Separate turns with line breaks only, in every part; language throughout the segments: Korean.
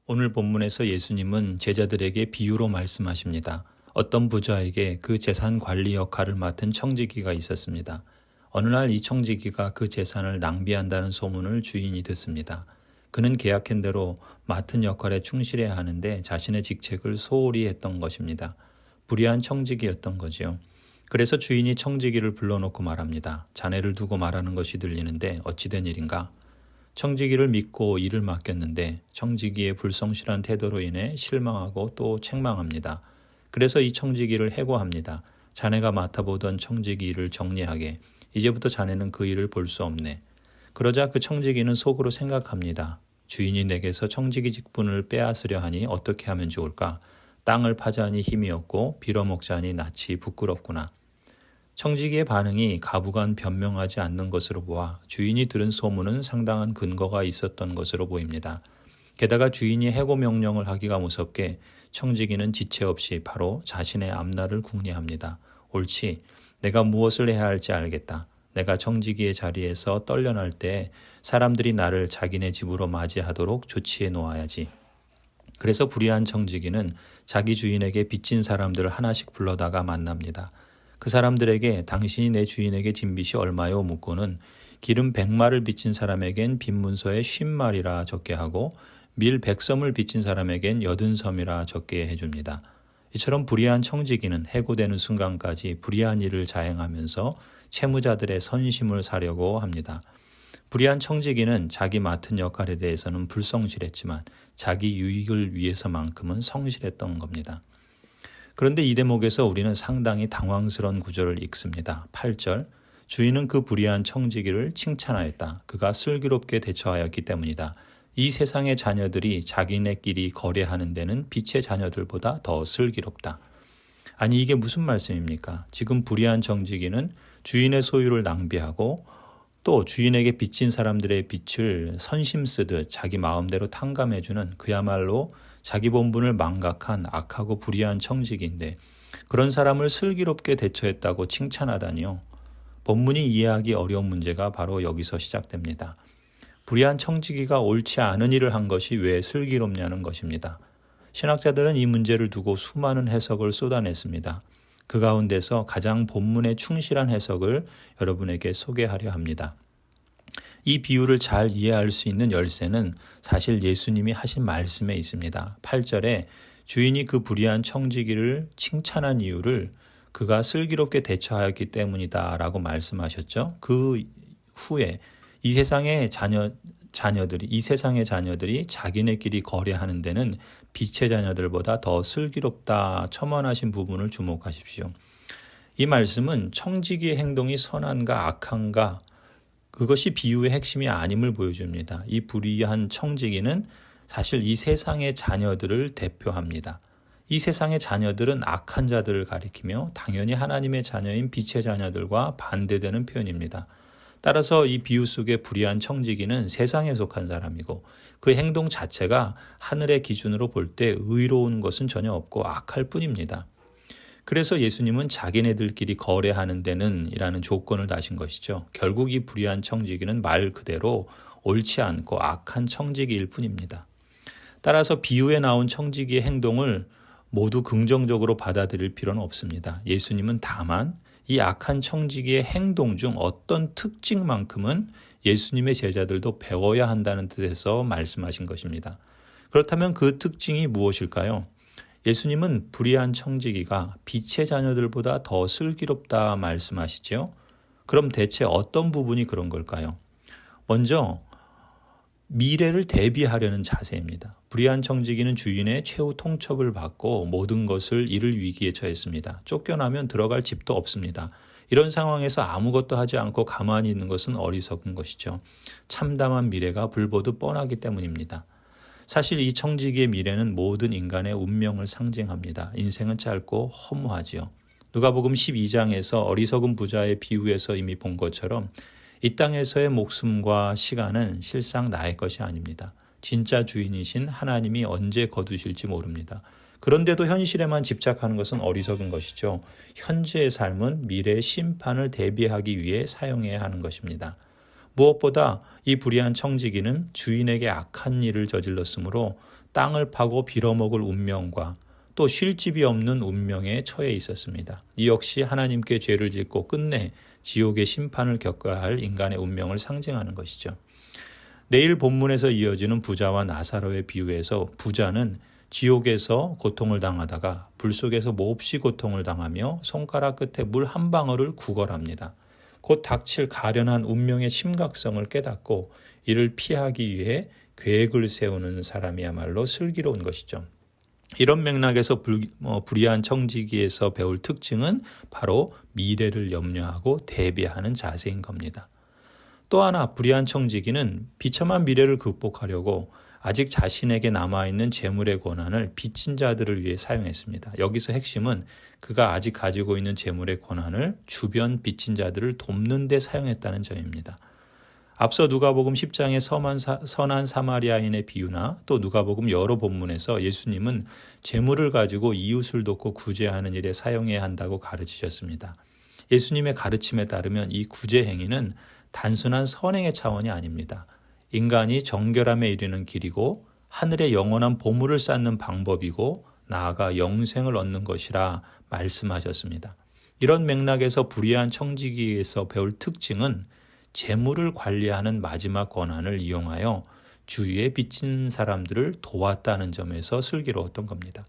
오늘 본문에서 예수님은 제자들에게 비유로 말씀하십니다. 어떤 부자에게 그 재산 관리 역할을 맡은 청지기가 있었습니다. 어느 날 이 청지기가 그 재산을 낭비한다는 소문을 주인이 듣습니다. 그는 계약한 대로 맡은 역할에 충실해야 하는데 자신의 직책을 소홀히 했던 것입니다. 불의한 청지기였던 거지요. 그래서 주인이 청지기를 불러놓고 말합니다. 자네를 두고 말하는 것이 들리는데 어찌된 일인가? 청지기를 믿고 일을 맡겼는데 청지기의 불성실한 태도로 인해 실망하고 또 책망합니다. 그래서 이 청지기를 해고합니다. 자네가 맡아보던 청지기 일을 정리하게. 이제부터 자네는 그 일을 볼 수 없네. 그러자 그 청지기는 속으로 생각합니다. 주인이 내게서 청지기 직분을 빼앗으려 하니 어떻게 하면 좋을까? 땅을 파자니 힘이 없고 빌어먹자니 낯이 부끄럽구나. 청지기의 반응이 가부간 변명하지 않는 것으로 보아 주인이 들은 소문은 상당한 근거가 있었던 것으로 보입니다. 게다가 주인이 해고 명령을 하기가 무섭게 청지기는 지체 없이 바로 자신의 앞날을 궁리합니다. 옳지, 내가 무엇을 해야 할지 알겠다. 내가 청지기의 자리에서 떨려날 때 사람들이 나를 자기네 집으로 맞이하도록 조치해 놓아야지. 그래서 불의한 청지기는 자기 주인에게 빚진 사람들을 하나씩 불러다가 만납니다. 그 사람들에게 당신이 내 주인에게 진 빚이 얼마요? 묻고는 기름 100마를 빚진 사람에겐 빚문서에 50마리라 적게 하고 밀 100섬을 빚진 사람에겐 80섬이라 적게 해줍니다. 이처럼 불의한 청지기는 해고되는 순간까지 불의한 일을 자행하면서 채무자들의 선심을 사려고 합니다. 불의한 청지기는 자기 맡은 역할에 대해서는 불성실했지만 자기 유익을 위해서만큼은 성실했던 겁니다. 그런데 이 대목에서 우리는 상당히 당황스러운 구절을 읽습니다. 8절, 주인은 그 불의한 청지기를 칭찬하였다. 그가 슬기롭게 대처하였기 때문이다. 이 세상의 자녀들이 자기네끼리 거래하는 데는 빛의 자녀들보다 더 슬기롭다. 아니, 이게 무슨 말씀입니까? 지금 불의한 청지기는 주인의 소유를 낭비하고 또 주인에게 빚진 사람들의 빚을 선심 쓰듯 자기 마음대로 탕감해주는 그야말로 자기 본분을 망각한 악하고 불의한 청지기인데 그런 사람을 슬기롭게 대처했다고 칭찬하다니요. 본문이 이해하기 어려운 문제가 바로 여기서 시작됩니다. 불의한 청지기가 옳지 않은 일을 한 것이 왜 슬기롭냐는 것입니다. 신학자들은 이 문제를 두고 수많은 해석을 쏟아냈습니다. 그 가운데서 가장 본문에 충실한 해석을 여러분에게 소개하려 합니다. 이 비유를 잘 이해할 수 있는 열쇠는 사실 예수님이 하신 말씀에 있습니다. 8절에 주인이 그 불의한 청지기를 칭찬한 이유를 그가 슬기롭게 대처하였기 때문이다 라고 말씀하셨죠. 그 후에 이 세상의 자녀들이 자기네끼리 거래하는 데는 빛의 자녀들보다 더 슬기롭다 첨언하신 부분을 주목하십시오. 이 말씀은 청지기의 행동이 선한가 악한가 그것이 비유의 핵심이 아님을 보여줍니다. 이 불의한 청지기는 사실 이 세상의 자녀들을 대표합니다. 이 세상의 자녀들은 악한 자들을 가리키며 당연히 하나님의 자녀인 빛의 자녀들과 반대되는 표현입니다. 따라서 이 비유 속의 불의한 청지기는 세상에 속한 사람이고 그 행동 자체가 하늘의 기준으로 볼 때 의로운 것은 전혀 없고 악할 뿐입니다. 그래서 예수님은 자기네들끼리 거래하는 데는 이라는 조건을 다신 것이죠. 결국 이 불의한 청지기는 말 그대로 옳지 않고 악한 청지기일 뿐입니다. 따라서 비유에 나온 청지기의 행동을 모두 긍정적으로 받아들일 필요는 없습니다. 예수님은 다만 이 악한 청지기의 행동 중 어떤 특징만큼은 예수님의 제자들도 배워야 한다는 뜻에서 말씀하신 것입니다. 그렇다면 그 특징이 무엇일까요? 예수님은 불의한 청지기가 빛의 자녀들보다 더 슬기롭다 말씀하시죠. 그럼 대체 어떤 부분이 그런 걸까요? 먼저 미래를 대비하려는 자세입니다. 불의한 청지기는 주인의 최후 통첩을 받고 모든 것을 잃을 위기에 처했습니다. 쫓겨나면 들어갈 집도 없습니다. 이런 상황에서 아무것도 하지 않고 가만히 있는 것은 어리석은 것이죠. 참담한 미래가 불보듯 뻔하기 때문입니다. 사실 이 청지기의 미래는 모든 인간의 운명을 상징합니다. 인생은 짧고 허무하지요. 누가복음 12장에서 어리석은 부자의 비유에서 이미 본 것처럼 이 땅에서의 목숨과 시간은 실상 나의 것이 아닙니다. 진짜 주인이신 하나님이 언제 거두실지 모릅니다. 그런데도 현실에만 집착하는 것은 어리석은 것이죠. 현재의 삶은 미래의 심판을 대비하기 위해 사용해야 하는 것입니다. 무엇보다 이 불의한 청지기는 주인에게 악한 일을 저질렀으므로 땅을 파고 빌어먹을 운명과 또 쉴 집이 없는 운명에 처해 있었습니다. 이 역시 하나님께 죄를 짓고 끝내 지옥의 심판을 겪어야 할 인간의 운명을 상징하는 것이죠. 내일 본문에서 이어지는 부자와 나사로의 비유에서 부자는 지옥에서 고통을 당하다가 불 속에서 몹시 고통을 당하며 손가락 끝에 물 한 방울을 구걸합니다. 곧 닥칠 가련한 운명의 심각성을 깨닫고 이를 피하기 위해 계획을 세우는 사람이야말로 슬기로운 것이죠. 이런 맥락에서 불의한 청지기에서 배울 특징은 바로 미래를 염려하고 대비하는 자세인 겁니다. 또 하나 불의한 청지기는 비참한 미래를 극복하려고 아직 자신에게 남아있는 재물의 권한을 빚진 자들을 위해 사용했습니다. 여기서 핵심은 그가 아직 가지고 있는 재물의 권한을 주변 빚진 자들을 돕는 데 사용했다는 점입니다. 앞서 누가복음 10장의 선한 사마리아인의 비유나 또 누가복음 여러 본문에서 예수님은 재물을 가지고 이웃을 돕고 구제하는 일에 사용해야 한다고 가르치셨습니다. 예수님의 가르침에 따르면 이 구제 행위는 단순한 선행의 차원이 아닙니다. 인간이 정결함에 이르는 길이고 하늘의 영원한 보물을 쌓는 방법이고 나아가 영생을 얻는 것이라 말씀하셨습니다. 이런 맥락에서 불의한 청지기에서 배울 특징은 재물을 관리하는 마지막 권한을 이용하여 주위에 빚진 사람들을 도왔다는 점에서 슬기로웠던 겁니다.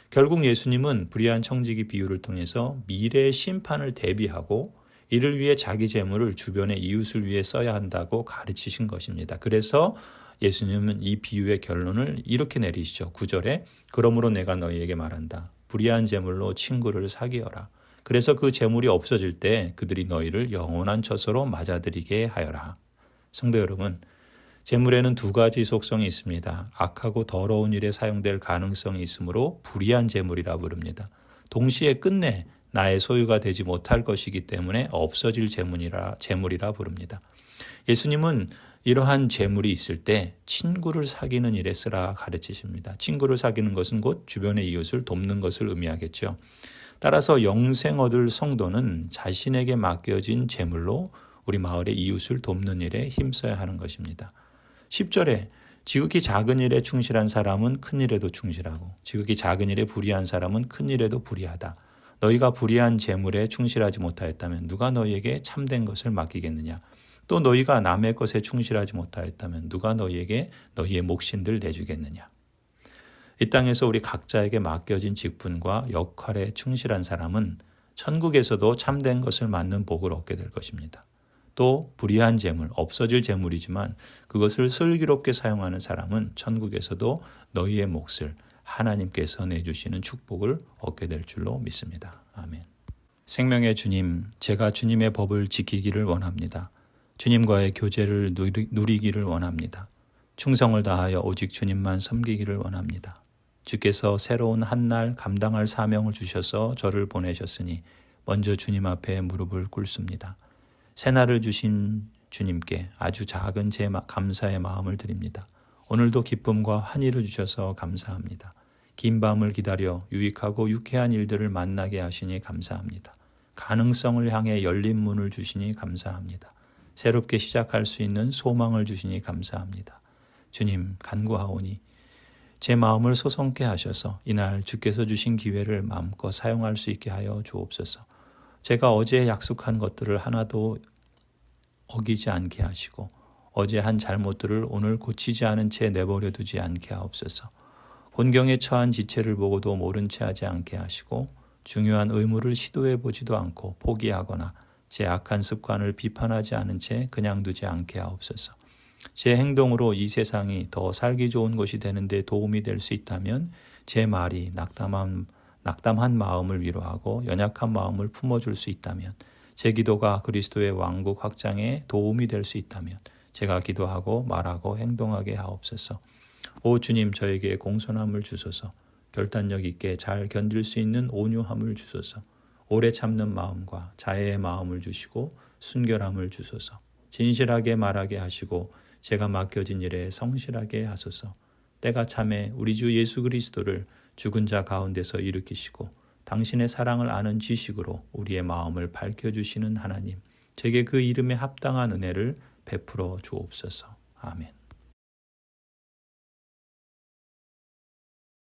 결국 예수님은 불의한 청지기 비유를 통해서 미래의 심판을 대비하고 이를 위해 자기 재물을 주변의 이웃을 위해 써야 한다고 가르치신 것입니다. 그래서 예수님은 이 비유의 결론을 이렇게 내리시죠. 9절에 그러므로 내가 너희에게 말한다. 불의한 재물로 친구를 사귀어라. 그래서 그 재물이 없어질 때 그들이 너희를 영원한 처소로 맞아들이게 하여라. 성도 여러분, 재물에는 두 가지 속성이 있습니다. 악하고 더러운 일에 사용될 가능성이 있으므로 불의한 재물이라 부릅니다. 동시에 끝내 나의 소유가 되지 못할 것이기 때문에 없어질 재물이라 부릅니다. 예수님은 이러한 재물이 있을 때 친구를 사귀는 일에 쓰라 가르치십니다. 친구를 사귀는 것은 곧 주변의 이웃을 돕는 것을 의미하겠죠. 따라서 영생 얻을 성도는 자신에게 맡겨진 재물로 우리 마을의 이웃을 돕는 일에 힘써야 하는 것입니다. 10절에 지극히 작은 일에 충실한 사람은 큰 일에도 충실하고 지극히 작은 일에 불의한 사람은 큰 일에도 불의하다. 너희가 불의한 재물에 충실하지 못하였다면 누가 너희에게 참된 것을 맡기겠느냐. 또 너희가 남의 것에 충실하지 못하였다면 누가 너희에게 너희의 몫인들 내주겠느냐. 이 땅에서 우리 각자에게 맡겨진 직분과 역할에 충실한 사람은 천국에서도 참된 것을 맡는 복을 얻게 될 것입니다. 또 불의한 재물, 없어질 재물이지만 그것을 슬기롭게 사용하는 사람은 천국에서도 너희의 몫을 하나님께서 내주시는 축복을 얻게 될 줄로 믿습니다. 아멘. 생명의 주님, 제가 주님의 법을 지키기를 원합니다. 주님과의 교제를 누리기를 원합니다. 충성을 다하여 오직 주님만 섬기기를 원합니다. 주께서 새로운 한 날 감당할 사명을 주셔서 저를 보내셨으니 먼저 주님 앞에 무릎을 꿇습니다. 새날을 주신 주님께 아주 작은 제 감사의 마음을 드립니다. 오늘도 기쁨과 환희를 주셔서 감사합니다. 긴 밤을 기다려 유익하고 유쾌한 일들을 만나게 하시니 감사합니다. 가능성을 향해 열린 문을 주시니 감사합니다. 새롭게 시작할 수 있는 소망을 주시니 감사합니다. 주님, 간구하오니 제 마음을 소송케 하셔서 이날 주께서 주신 기회를 마음껏 사용할 수 있게 하여 주옵소서. 제가 어제 약속한 것들을 하나도 어기지 않게 하시고 어제 한 잘못들을 오늘 고치지 않은 채 내버려 두지 않게 하옵소서. 곤경에 처한 지체를 보고도 모른 채 하지 않게 하시고 중요한 의무를 시도해 보지도 않고 포기하거나 제 악한 습관을 비판하지 않은 채 그냥 두지 않게 하옵소서. 제 행동으로 이 세상이 더 살기 좋은 곳이 되는데 도움이 될 수 있다면 제 말이 낙담한 마음을 위로하고 연약한 마음을 품어줄 수 있다면 제 기도가 그리스도의 왕국 확장에 도움이 될 수 있다면 제가 기도하고 말하고 행동하게 하옵소서. 오 주님, 저에게 공손함을 주소서. 결단력 있게 잘 견딜 수 있는 온유함을 주소서. 오래 참는 마음과 자애의 마음을 주시고 순결함을 주소서. 진실하게 말하게 하시고 제가 맡겨진 일에 성실하게 하소서. 때가 참에 우리 주 예수 그리스도를 죽은 자 가운데서 일으키시고 당신의 사랑을 아는 지식으로 우리의 마음을 밝혀주시는 하나님, 제게 그 이름에 합당한 은혜를 베풀어 주옵소서. 아멘.